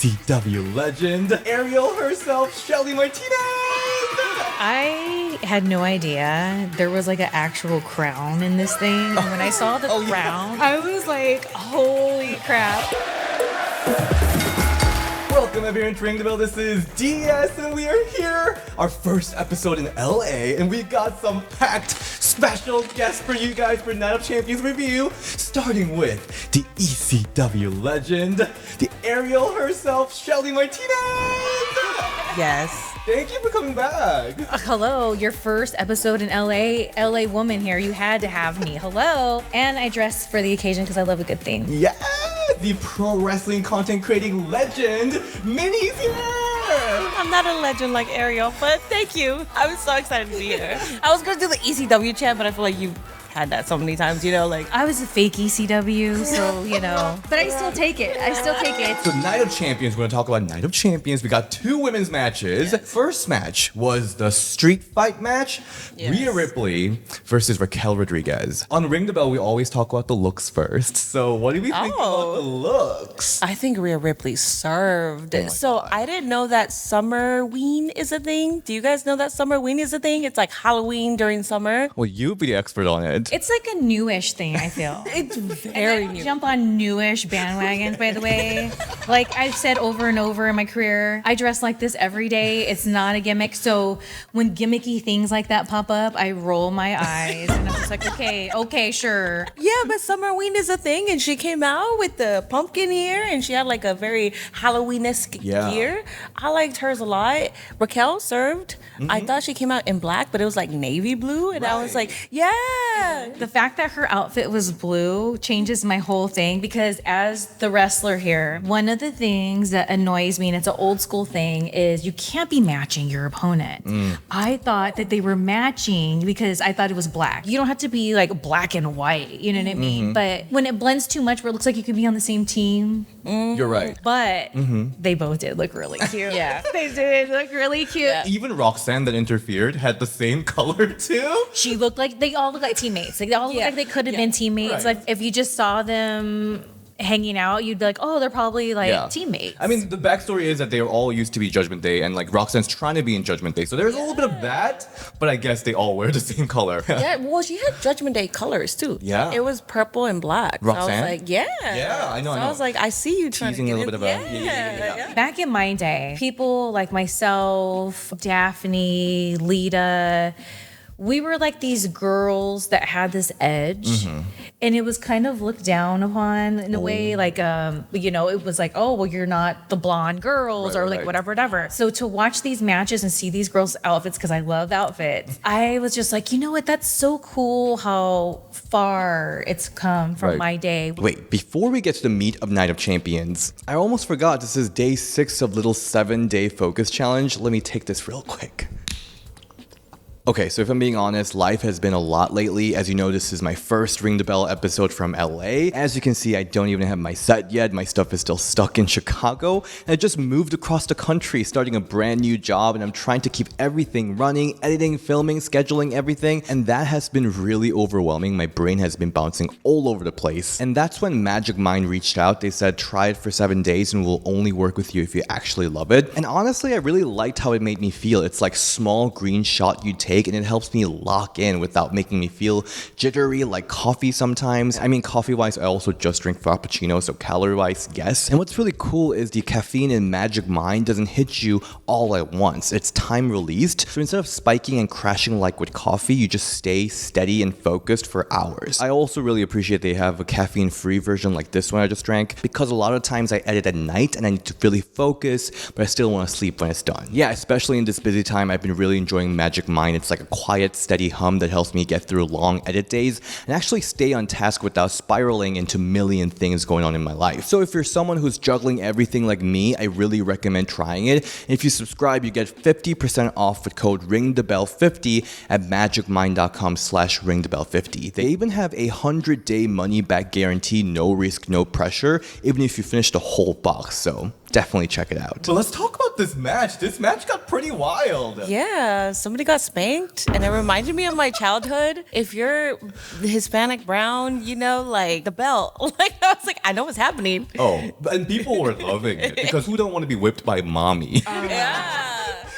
ECW legend, Ariel herself, Shelly Martinez! I had no idea there was like an actual crown in this thing. And when I saw the crown, I was like, holy crap. Welcome everyone to Ring the Bell. This is DS and we are here. Our first episode in LA and we got some packed special guests for you guys for Night of Champions review. Starting with the ECW legend, the Ariel herself, Shelly Martinez. Yes. Thank you for coming back. Hello, your first episode in LA. LA woman here. You had to have me. Hello. And I dressed for the occasion because I love a good theme. Yeah, the pro wrestling content creating legend, Minnie's here. I'm not a legend like Ariel, but thank you. I was so excited to be here. I was going to do the ECW chant, but I feel like you had that so many times, like I was a fake ECW, so but I still take it. So Night of Champions, we're going to talk about Night of Champions. We got two women's matches. Yes. First match was the street fight match. Yes. Rhea Ripley versus Raquel Rodriguez. On Ring the Bell, we always talk about the looks first. So what do we think about the looks? I think Rhea Ripley served. God. I didn't know that summer ween is a thing. Do you guys know that summer ween is a thing? It's like Halloween during summer. Well, you'd be the expert on it. It's like a newish thing, I feel. It's very new. Jump on newish bandwagons, by the way. Like I've said over and over in my career, I dress like this every day. It's not a gimmick. So when gimmicky things like that pop up, I roll my eyes and I'm just like, okay, sure. Yeah, but Summerween is a thing, and she came out with the pumpkin ear, and she had like a very Halloween-esque gear. I liked hers a lot. Raquel served. Mm-hmm. I thought she came out in black, but it was like navy blue, and I was like, yeah. The fact that her outfit was blue changes my whole thing because as the wrestler here, one of the things that annoys me, and it's an old school thing, is you can't be matching your opponent. I thought that they were matching because I thought it was black. You don't have to be like black and white, you know what I mean? But when it blends too much where it looks like you could be on the same team. You're right. But they both did look really cute. Yeah. They did look really cute. Yeah. Even Roxanne that interfered had the same color too. She looked like, they all look like teammates. Like they all look like they could have been teammates. Right. Like if you just saw them hanging out, you'd be like, oh, they're probably like teammates. I mean, the backstory is that they all used to be Judgment Day, and like Roxanne's trying to be in Judgment Day, so there's a little bit of that. But I guess they all wear the same color. Yeah, well, she had Judgment Day colors too. Yeah, it was purple and black. Roxanne? So I was like, yeah, I know. I was like, I see you trying teasing to a little bit of yeah. Back in my day, people like myself, Daphne, Lita, we were like these girls that had this edge, and it was kind of looked down upon in a way, like, it was like, oh, well, you're not the blonde girls or like whatever. So to watch these matches and see these girls' outfits, because I love outfits, I was just like, you know what, that's so cool how far it's come from my day. Wait, before we get to the meat of Night of Champions, I almost forgot this is day 6 of little 7-day focus challenge. Let me take this real quick. Okay, so if I'm being honest, life has been a lot lately. As you know, this is my first Ring the Bell episode from LA. As you can see, I don't even have my set yet. My stuff is still stuck in Chicago. And I just moved across the country, starting a brand new job, and I'm trying to keep everything running, editing, filming, scheduling, everything. And that has been really overwhelming. My brain has been bouncing all over the place. And that's when Magic Mind reached out. They said, try it for 7 days and we'll only work with you if you actually love it. And honestly, I really liked how it made me feel. It's like small green shot you take, and it helps me lock in without making me feel jittery like coffee sometimes. I mean, coffee-wise, I also just drink Frappuccino, so calorie-wise, yes. And what's really cool is the caffeine in Magic Mind doesn't hit you all at once. It's time-released, so instead of spiking and crashing like with coffee, you just stay steady and focused for hours. I also really appreciate they have a caffeine-free version like this one I just drank, because a lot of times I edit at night and I need to really focus, but I still want to sleep when it's done. Yeah, especially in this busy time, I've been really enjoying Magic Mind. It's like a quiet, steady hum that helps me get through long edit days and actually stay on task without spiraling into a million things going on in my life. So if you're someone who's juggling everything like me, I really recommend trying it. And if you subscribe, you get 50% off with code RINGTHEBELL50 at magicmind.com/ringthebell50. They even have a 100-day money-back guarantee, no risk, no pressure, even if you finish the whole box. So definitely check it out. So let's talk about this match. This match got pretty wild. Yeah, somebody got spanked, and it reminded me of my childhood. If you're Hispanic brown, you know, like the belt. Like I was like, I know what's happening. Oh, and people were loving it because who don't want to be whipped by mommy? Yeah.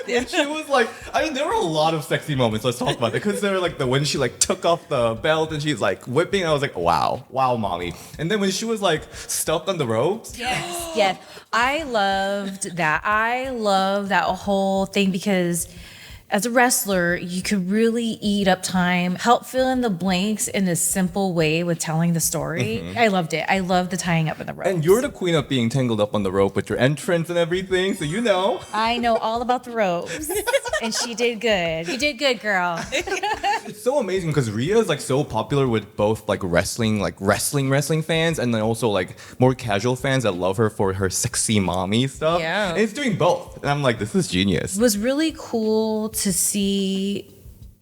And she was like, I mean, there were a lot of sexy moments. Let's talk about it because there were like when she like took off the belt and she's like whipping. I was like, wow, mommy. And then when she was like stuck on the ropes. Yes. I loved that. I love that whole thing because as a wrestler, you could really eat up time, help fill in the blanks in a simple way with telling the story. I loved it. I loved the tying up in the ropes. And you're the queen of being tangled up on the rope with your entrance and everything, so you know. I know all about the ropes. And she did good. You did good, girl. It's so amazing because Rhea is like so popular with both like wrestling fans and then also like more casual fans that love her for her sexy mommy stuff. Yeah. And it's doing both. And I'm like, this is genius. It was really cool to see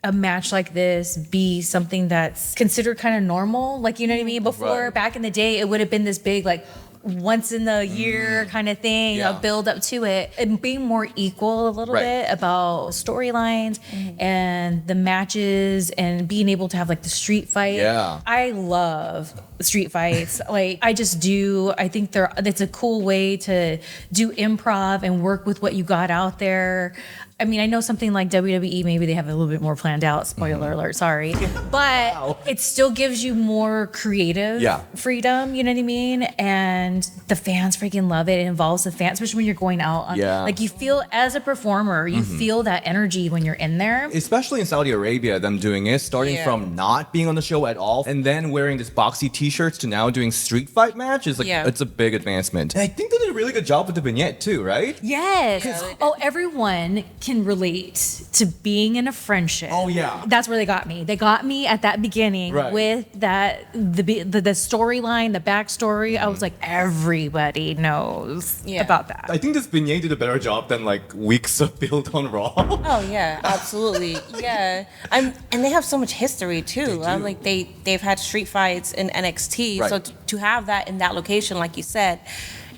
a match like this be something that's considered kind of normal. Like, you know what I mean? Before, Right. back in the day, it would have been this big, like, once in the year kind of thing, Yeah. a build up to it, and being more equal a little Right. bit about storylines and the matches and being able to have like the street fight. Yeah. I love street fights. Like I just do. I think it's a cool way to do improv and work with what you got out there. I mean, I know something like WWE, maybe they have a little bit more planned out. Spoiler alert, sorry. But it still gives you more creative freedom, you know what I mean? And the fans freaking love it. It involves the fans, especially when you're going out. Like you feel, as a performer, you feel that energy when you're in there. Especially in Saudi Arabia, them doing it, starting from not being on the show at all, and then wearing this boxy t-shirts to now doing street fight matches. Like, it's a big advancement. And I think they did a really good job with the vignette too, right? Yes. Oh, everyone can relate to being in a friendship. Oh, yeah. That's where they got me. They got me at that beginning with that the storyline, the backstory. I was like, everybody knows about that. I think this vignette did a better job than like weeks of build on Raw. Oh yeah, absolutely. Yeah. And they have so much history too. I'm like they've had street fights in NXT. Right. So to have that in that location, like you said,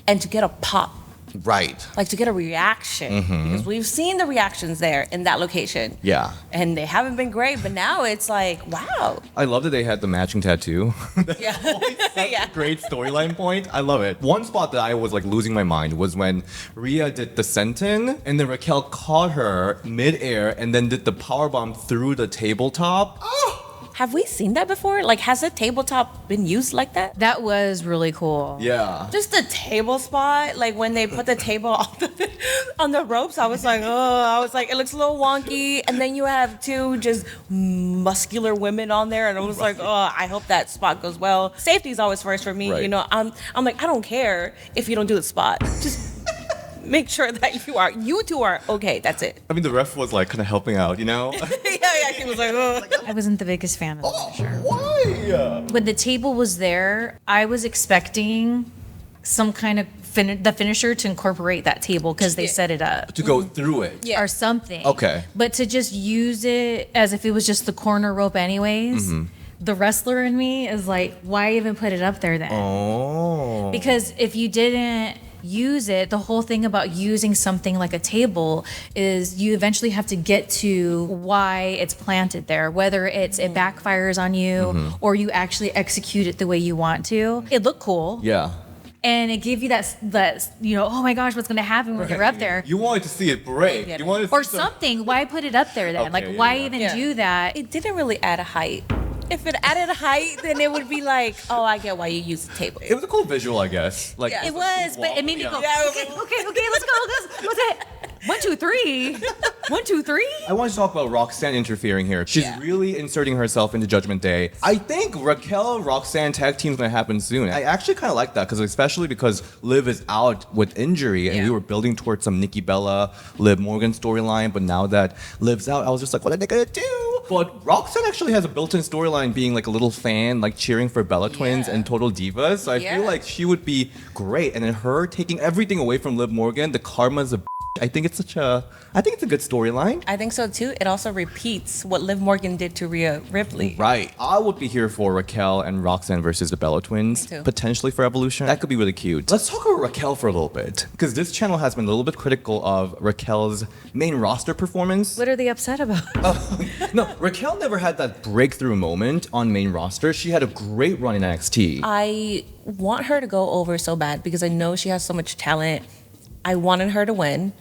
and to get a pop. Right. Like to get a reaction. Because we've seen the reactions there in that location. Yeah. And they haven't been great, but now it's like, wow. I love that they had the matching tattoo. Yeah. Yeah. Great storyline point. I love it. One spot that I was like losing my mind was when Rhea did the senton and then Raquel caught her midair and then did the powerbomb through the tabletop. Oh! Have we seen that before? Like, has a tabletop been used like that? That was really cool. Yeah. Just the table spot, like when they put the table on the ropes, I was like, it looks a little wonky. And then you have two just muscular women on there, and I was like, I hope that spot goes well. Safety is always first for me. Right. You know, I'm like, I don't care if you don't do the spot. Just make sure that you two are okay. That's it. I mean, the ref was like kind of helping out, you know? yeah, she was like, I wasn't the biggest fan of the finisher. Why? When the table was there, I was expecting some kind of the finisher to incorporate that table because they set it up. To go through it. Or something. Okay. But to just use it as if it was just the corner rope anyways, the wrestler in me is like, why even put it up there then? Oh. Because if you didn't use it, the whole thing about using something like a table is you eventually have to get to why it's planted there, whether it's it backfires on you or you actually execute it the way you want to. It looked cool. Yeah. And it gave you that you know, oh my gosh, what's going to happen when you're up there? You wanted to see it break. You wanted to Or see something. Why put it up there then? Okay, like, why yeah. even do that? it didn't really add a height. If it added a height, then it would be like, oh, I get why you use the table. It was a cool visual, I guess. Like It was, but it made me go, Yeah. okay, let's go. What's it? 1, 2, 3. 1, 2, 3. I want to talk about Roxanne interfering here. She's really inserting herself into Judgment Day. I think Raquel Roxanne tag team is going to happen soon. I actually kind of like that especially because Liv is out with injury and we were building towards some Nikki Bella, Liv Morgan storyline. But now that Liv's out, I was just like, what are they going to do? But Roxanne actually has a built-in storyline being like a little fan, like cheering for Bella Twins and Total Divas. So I feel like she would be great. And then her taking everything away from Liv Morgan, the karma's a I think it's I think it's a good storyline. I think so too. It also repeats what Liv Morgan did to Rhea Ripley. Right. I would be here for Raquel and Roxanne versus the Bella twins. Me too. Potentially for Evolution. That could be really cute. Let's talk about Raquel for a little bit. Because this channel has been a little bit critical of Raquel's main roster performance. What are they upset about? No, Raquel never had that breakthrough moment on main roster. She had a great run in NXT. I want her to go over so bad because I know she has so much talent. I wanted her to win.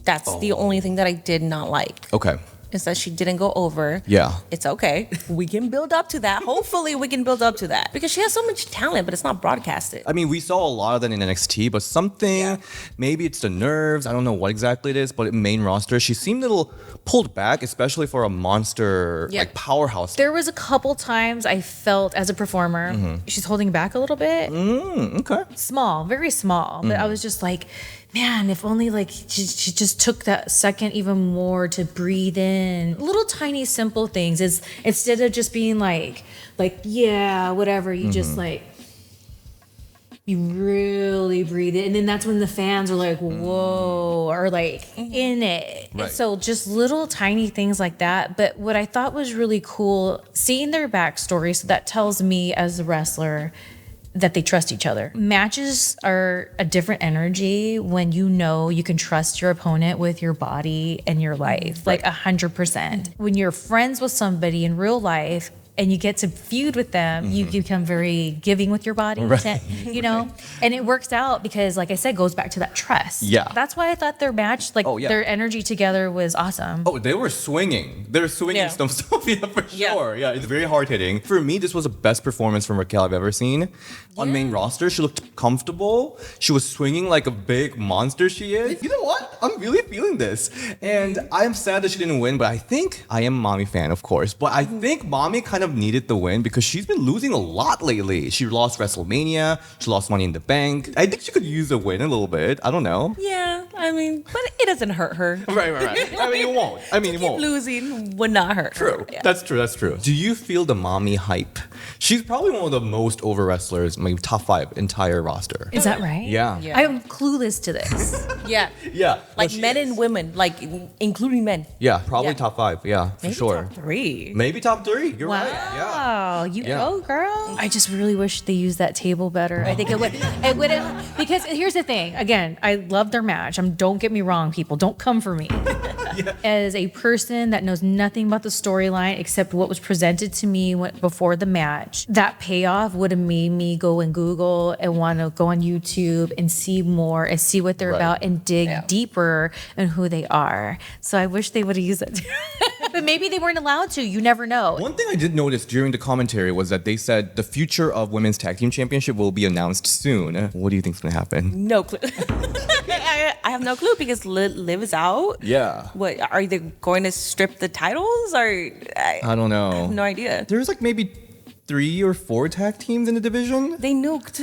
That's the only thing that I did not like. Okay. Is that she didn't go over. Yeah. It's okay. We can build up to that. Hopefully we can build up to that. Because she has so much talent, but it's not broadcasted. I mean, we saw a lot of that in NXT, but maybe it's the nerves. I don't know what exactly it is, but in main roster, she seemed a little pulled back, especially for a monster, like powerhouse. There was a couple times I felt as a performer, she's holding back a little bit. Okay. Small, very small. But I was just like, man, if only like she just took that second even more to breathe in. Little tiny simple things is instead of just being like yeah, whatever, you just like you really breathe it. And then that's when the fans are like, whoa, or like in it. Right. So just little tiny things like that. But what I thought was really cool, seeing their backstory, so that tells me as a wrestler that they trust each other. Matches are a different energy when you know you can trust your opponent with your body and your life, like 100%. When you're friends with somebody in real life and you get to feud with them, you become very giving with your body, you know? And it works out because, like I said, goes back to that trust. Yeah. That's why I thought their match, their energy together was awesome. Oh, they were swinging. They're swinging stuff, yeah, for sure. Yeah, it's very hard hitting. For me, this was the best performance from Raquel I've ever seen. On main roster, she looked comfortable. She was swinging like a big monster she is. You know what? I'm really feeling this. And I'm sad that she didn't win, but I am a Mommy fan, of course, but I think Mommy kind of needed the win because she's been losing a lot lately. She lost WrestleMania. She lost Money in the Bank. I think she could use a win a little bit. I don't know. Yeah, I mean, but it doesn't hurt her. Right. I mean, it won't. It won't. Losing would not hurt her. True. Yeah. That's true. Do you feel the Mommy hype? She's probably one of the most over wrestlers, my top 5 entire roster. Is that right? Yeah. I'm clueless to this. Yeah. Yeah. Like men and women, like including men. Yeah, probably top 5. Yeah, for Maybe sure. top 3. Maybe top 3. You're right. Wow, you go, girl. I just really wish they used that table better. I think it would have, because here's the thing. Again, I love their match. Don't get me wrong, people. Don't come for me. As a person that knows nothing about the storyline except what was presented to me before the match, that payoff would have made me go and Google and want to go on YouTube and see more and see what they're about and dig deeper in who they are. So I wish they would have used it. But maybe they weren't allowed to. You never know. One thing I did notice during the commentary was that they said the future of Women's Tag Team Championship will be announced soon. What do you think's going to happen? No clue. I have no clue because Liv is out. Yeah. What, are they going to strip the titles? Or I don't know. I have no idea. There's like maybe 3 or 4 tag teams in the division. They nuked,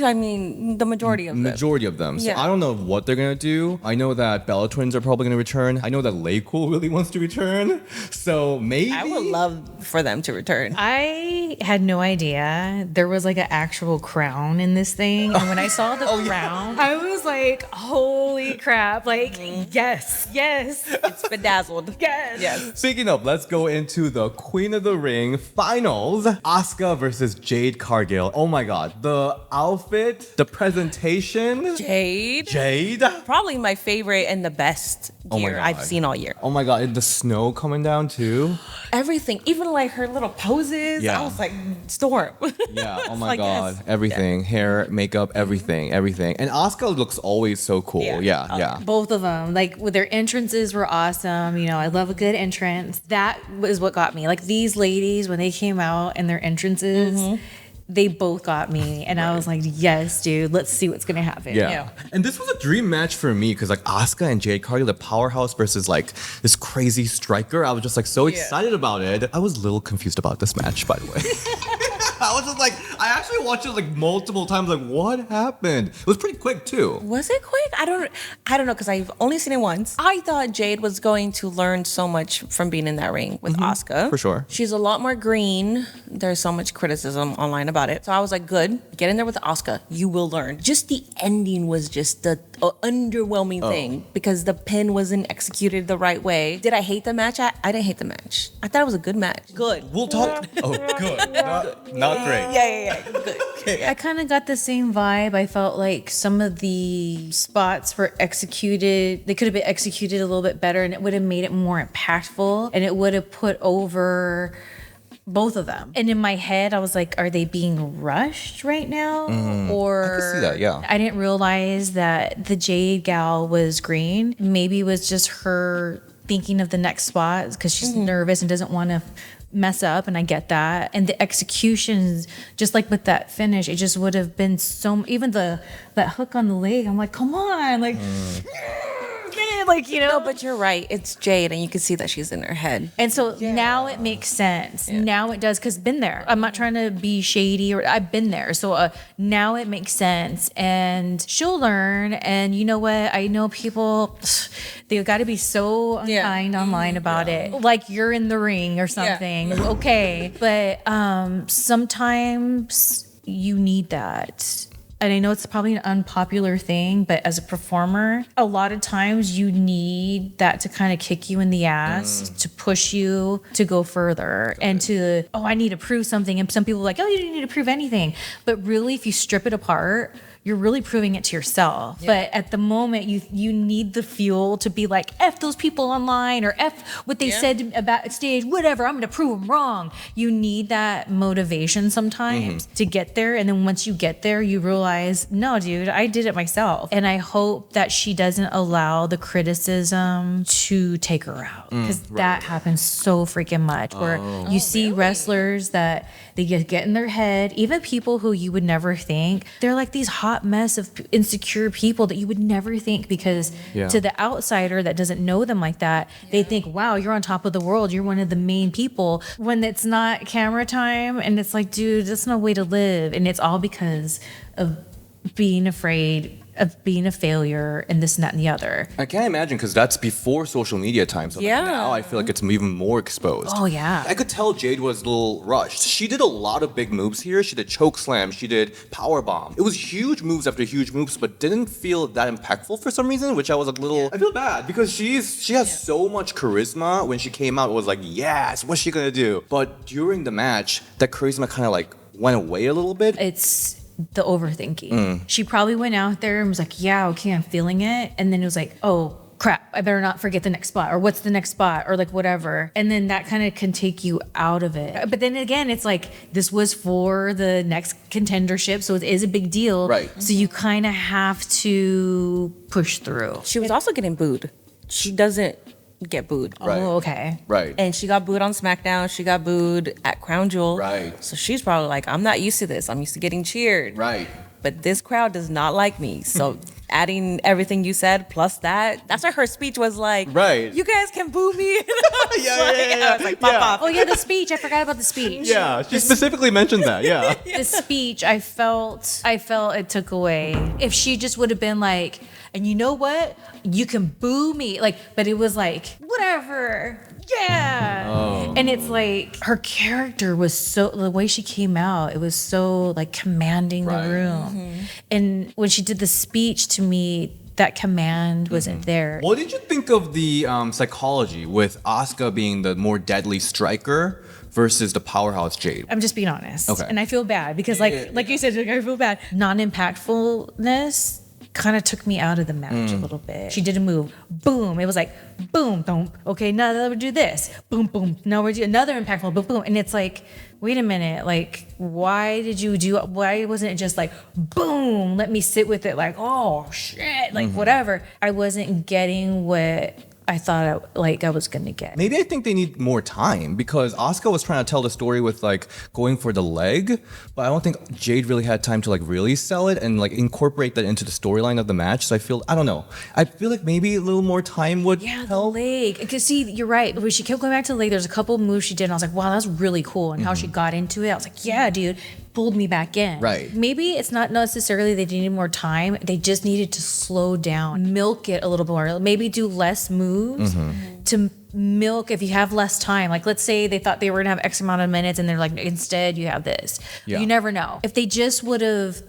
the majority of them. Majority of them. So Yeah. I don't know what they're going to do. I know that Bella Twins are probably going to return. I know that Cool really wants to return. So maybe. I would love for them to return. I had no idea there was like an actual crown in this thing. And when I saw the crown, I was like, holy crap. Like, yes. It's bedazzled. Yes. Speaking of, let's go into the Queen of the Ring finals. Asuka versus Jade Cargill. Oh my god. The outfit, the presentation. Jade. Probably my favorite and the best gear I've seen all year. Oh my god. And the snow coming down too. Everything. Even like her little poses. Yeah. I was like, storm. Yeah. Oh my Like, god. yes. Everything. Hair, makeup, everything. And Asuka looks always so cool. Yeah. Both of them, like with their entrances were awesome. I love a good entrance. That was what got me. Like these ladies, when they came out and their entrances, they both got me. And I was like, yes, dude, let's see what's going to happen. Yeah. And this was a dream match for me because like Asuka and Jade Cargill, the powerhouse versus like this crazy striker. I was just like so excited about it. I was a little confused about this match, by the way. I was just like, I actually watched it like multiple times. Like, what happened? It was pretty quick too. Was it quick? I don't know because I've only seen it once. I thought Jade was going to learn so much from being in that ring with Asuka. For sure. She's a lot more green. There's so much criticism online about it. So I was like, good. Get in there with Asuka. You will learn. Just the ending was just underwhelming thing because the pin wasn't executed the right way. Did I hate the match? I didn't hate the match. I thought it was a good match. Good. We'll talk. Oh, good. Not great. Yeah. Good. I kind of got the same vibe. I felt like some of the spots were executed, they could have been executed a little bit better, and it would have made it more impactful, and it would have put over both of them. And in my head, I was like, are they being rushed right now? Or I can see that, yeah. I didn't realize that the Jade gal was green. Maybe it was just her thinking of the next spot because she's nervous and doesn't want to mess up, and I get that. And the executions, just like with that finish, it just would have been so, even that hook on the leg, I'm like, come on, like like, you know. No, but you're right. It's Jade, and you can see that she's in her head. And so now it makes sense. Yeah. Now it does, because been there. I'm not trying to be shady, or I've been there. So now it makes sense, and she'll learn. And you know what? I know people, they've got to be so unkind online about it. Like you're in the ring or something. Yeah. Okay. But sometimes you need that. And I know it's probably an unpopular thing, but as a performer, a lot of times you need that to kind of kick you in the ass, to push you to go further and to, I need to prove something. And some people are like, you don't need to prove anything. But really, if you strip it apart, you're really proving it to yourself. Yeah. But at the moment, you need the fuel to be like, F those people online, or F what they said about stage, whatever, I'm gonna prove them wrong. You need that motivation sometimes to get there. And then once you get there, you realize, no, dude, I did it myself. And I hope that she doesn't allow the criticism to take her out. Because that happens so freaking much, where you see wrestlers that they get in their head, even people who you would never think, they're like these hot mess of insecure people that you would never think, because to the outsider that doesn't know them like that, they think, wow, you're on top of the world, you're one of the main people, when it's not camera time. And it's like, dude, that's no way to live. And it's all because of being afraid of being a failure and this and that and the other. I can't imagine, because that's before social media time. So now I feel like it's even more exposed. Oh, yeah. I could tell Jade was a little rushed. She did a lot of big moves here. She did choke slam. She did power bomb. It was huge moves after huge moves, but didn't feel that impactful for some reason, which I was a little... I feel bad, because she has so much charisma. When she came out, it was like, yes, what's she gonna do? But during the match, that charisma kind of like went away a little bit. It's the overthinking. She probably went out there and was like, yeah, okay, I'm feeling it. And then it was like, oh, crap, I better not forget the next spot, or what's the next spot, or like whatever. And then that kind of can take you out of it. But then again, it's like, this was for the next contendership, so it is a big deal. Right. So you kind of have to push through. She was also getting booed. She doesn't get booed. Right. Oh, okay. Right. And she got booed on SmackDown. She got booed at Crown Jewel. Right. So she's probably like, I'm not used to this. I'm used to getting cheered. Right. But this crowd does not like me. So adding everything you said plus that's why her speech was like, right, you guys can boo me. I was like, pop off. Oh yeah, the speech. I forgot about the speech. Yeah, she specifically mentioned that. Yeah. The speech, I felt it took away. If she just would have been like, and you know what? You can boo me. Like, but it was like, whatever. Yeah. Oh. And it's like, her character was so, the way she came out, it was so like commanding the room. And when she did the speech, to me, that command wasn't there. What did you think of the psychology with Asuka being the more deadly striker versus the powerhouse Jade? I'm just being honest. Okay. And I feel bad because like you said, I feel bad. Non-impactfulness kind of took me out of the match a little bit. She did a move, boom. It was like, boom, boom. Okay, now we do this, boom, boom. Now we're doing another impactful, boom, boom. And it's like, wait a minute, like, why wasn't it just like, boom, let me sit with it, like, oh shit, like whatever. I wasn't getting what I thought I was gonna get. Maybe I think they need more time, because Asuka was trying to tell the story with like going for the leg, but I don't think Jade really had time to like really sell it and like incorporate that into the storyline of the match. So I feel like maybe a little more time would help. The leg. Because see, you're right. When she kept going back to the leg, there's a couple of moves she did, and I was like, wow, that's really cool. And how she got into it, I was like, yeah, dude. Pulled me back in. Right. Maybe it's not necessarily they needed more time. They just needed to slow down, milk it a little more. Maybe do less moves to milk if you have less time. Like, let's say they thought they were gonna have X amount of minutes and they're like, instead you have this. Yeah. You never know. If they just would have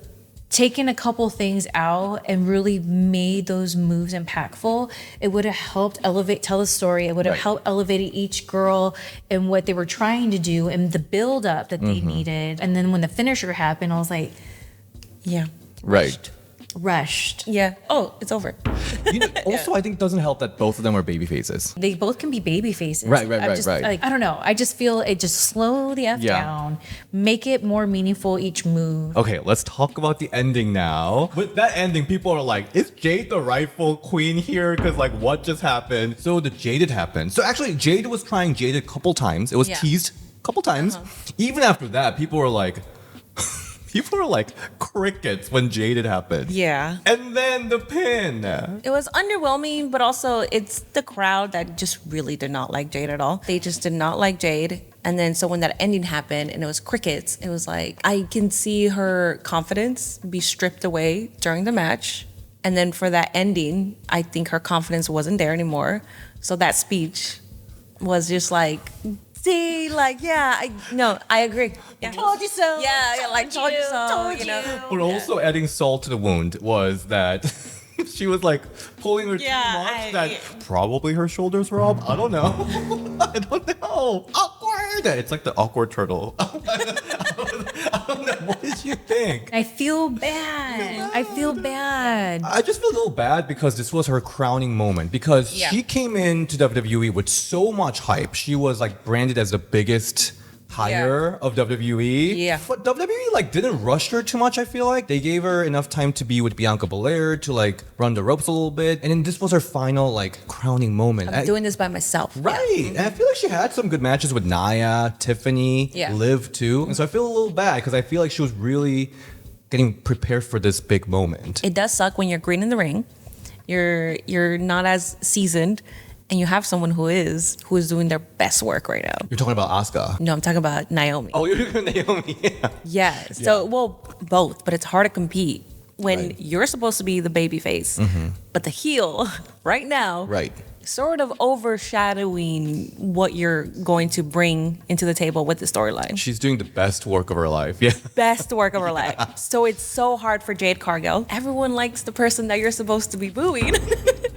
taken a couple things out and really made those moves impactful, it would have helped tell the story. It would have helped elevate each girl and what they were trying to do and the build up that they needed. And then when the finisher happened, I was like, rushed. Yeah. Oh, it's over. Also, I think it doesn't help that both of them are baby faces. They both can be baby faces. Right. Like, I don't know. I just feel it just slow the F down, make it more meaningful each move. Okay, let's talk about the ending now. With that ending, people are like, is Jade the rightful queen here? Because like, what just happened? So the Jaded happened. So actually, Jade was trying Jaded a couple times. It was teased a couple times. Even after that, people were like... People were like crickets when Jaded happened. Yeah. And then the pin. It was underwhelming, but also it's the crowd that just really did not like Jade at all. They just did not like Jade. And then so when that ending happened and it was crickets, it was like, I can see her confidence be stripped away during the match. And then for that ending, I think her confidence wasn't there anymore. So that speech was just like... See, like, I agree. Yeah. Told you so. Yeah, like, told you so, you know. But also adding salt to the wound was that she was like pulling her too much that probably her shoulders were up. I don't know. I don't know. Awkward. It's like the awkward turtle. I don't know. What did you think? I feel bad. I just feel a little bad because this was her crowning moment because she came into WWE with so much hype. She was like branded as the biggest hire of WWE. Yeah. But WWE like didn't rush her too much, I feel like. They gave her enough time to be with Bianca Belair to like run the ropes a little bit. And then this was her final like crowning moment. I'm doing this by myself. Right. Yeah. And I feel like she had some good matches with Nia, Tiffany, Liv too. And so I feel a little bad because I feel like she was really getting prepared for this big moment. It does suck when you're green in the ring. You're not as seasoned. And you have someone who is doing their best work right now. You're talking about Asuka. No, I'm talking about Naomi. Oh, you're talking about Naomi. Yeah. So, well, both, but it's hard to compete when you're supposed to be the baby face, but the heel right now, sort of overshadowing what you're going to bring into the table with the storyline. She's doing the best work of her life. Yeah. Best work of her life. So it's so hard for Jade Cargill. Everyone likes the person that you're supposed to be booing.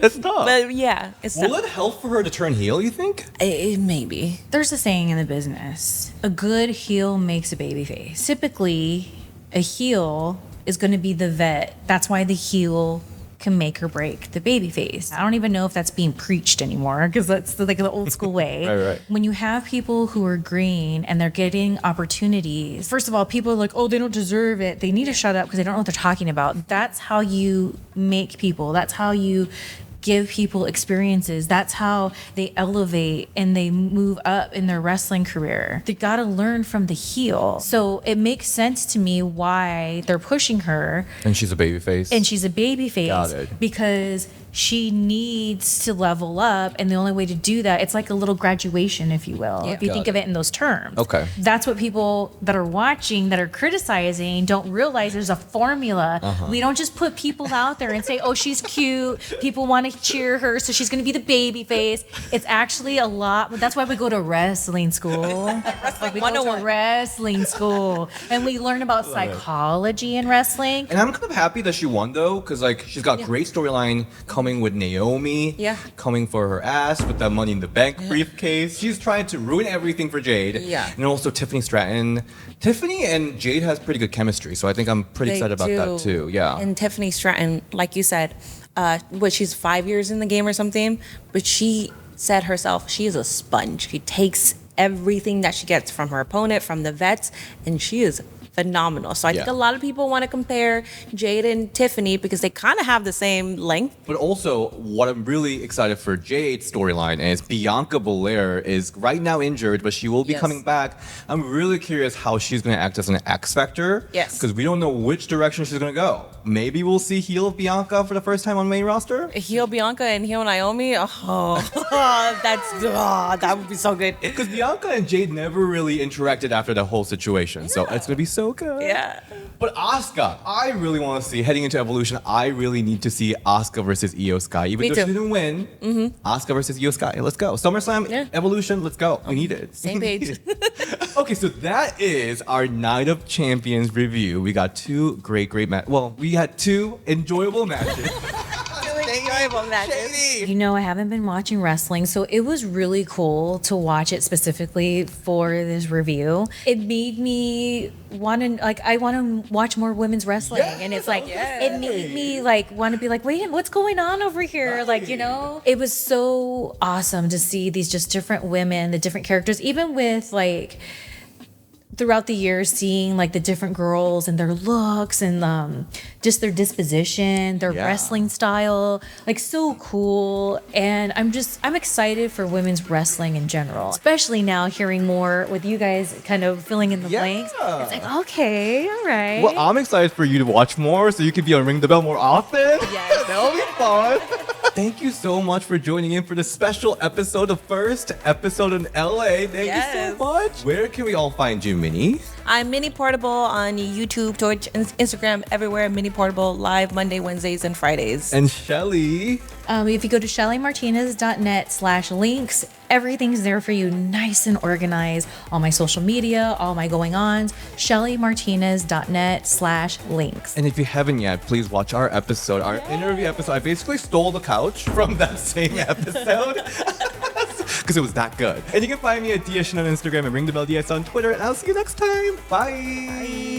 It's tough. But yeah, it's Will it help for her to turn heel, you think? Maybe. There's a saying in the business, a good heel makes a baby face. Typically, a heel is going to be the vet. That's why the heel can make or break the baby face. I don't even know if that's being preached anymore because that's like the old school way. Right. When you have people who are green and they're getting opportunities, first of all, people are like, oh, they don't deserve it. They need to shut up because they don't know what they're talking about. That's how you make people. That's how you give people experiences. That's how they elevate and they move up in their wrestling career. They got to learn from the heel. So it makes sense to me why they're pushing her. And she's a babyface. And she's a babyface. Got it. Because she needs to level up, and the only way to do that, it's like a little graduation, if you will, if you think of it in those terms. Okay. That's what people that are watching, that are criticizing, don't realize there's a formula. We don't just put people out there and say, oh, she's cute, people want to cheer her, so she's going to be the baby face. It's actually a lot, but that's why we go to wrestling school. We go to wrestling school, and we learn about psychology in wrestling. And I'm kind of happy that she won, though, because like she's got great storyline coming with Naomi, coming for her ass with that Money in the Bank briefcase. She's trying to ruin everything for Jade. And also Tiffany Stratton. Tiffany and Jade has pretty good chemistry, so I think I'm pretty excited about that too. Yeah. And Tiffany Stratton, like you said, she's 5 years in the game or something, but she said herself, she is a sponge. She takes everything that she gets from her opponent, from the vets, and she is phenomenal. So I think a lot of people want to compare Jade and Tiffany because they kind of have the same length. But also, what I'm really excited for Jade's storyline is Bianca Belair is right now injured, but she will be coming back. I'm really curious how she's going to act as an X Factor. Because we don't know which direction she's going to go. Maybe we'll see heel Bianca for the first time on main roster. Heel Bianca and heel Naomi. That would be so good. Because Bianca and Jade never really interacted after the whole situation. So it's going to be so good. Yeah. But Asuka, I really want to see, heading into Evolution, I really need to see Asuka versus Io Sky. Even though she didn't win, Asuka versus Io Sky. Let's go. SummerSlam, Evolution, let's go. We need it. Same page. Okay, so that is our Night of Champions review. We got two great matches. Well, we had two enjoyable matches. Enjoyable matches. You know, I haven't been watching wrestling, so it was really cool to watch it specifically for this review. It made me want to, I want to watch more women's wrestling. Yes, And it's like, it made me want to be like, wait, what's going on over here? Right. It was so awesome to see these just different women, the different characters, even with throughout the years, seeing the different girls and their looks and just their disposition, their wrestling style, so cool. And I'm excited for women's wrestling in general, especially now hearing more with you guys kind of filling in the blanks. It's okay, all right. Well, I'm excited for you to watch more so you can be on Ring the Bell more often. Yes. That'll be fun. Thank you so much for joining in for this special episode, the first episode in LA. Thank you so much. Where can we all find you, Minnie? I'm Minnie Portable on YouTube, Twitch, Instagram, everywhere. Minnie Portable, live Monday, Wednesdays, and Fridays. And Shelly. If you go to shellymartinez.net/links, everything's there for you, nice and organized. All my social media, all my going-ons, shellymartinez.net/links. And if you haven't yet, please watch our episode, our interview episode. I basically stole the couch from that same episode. Because it was that good. And you can find me at DSN on Instagram and Ring the Bell DS on Twitter. And I'll see you next time. Bye.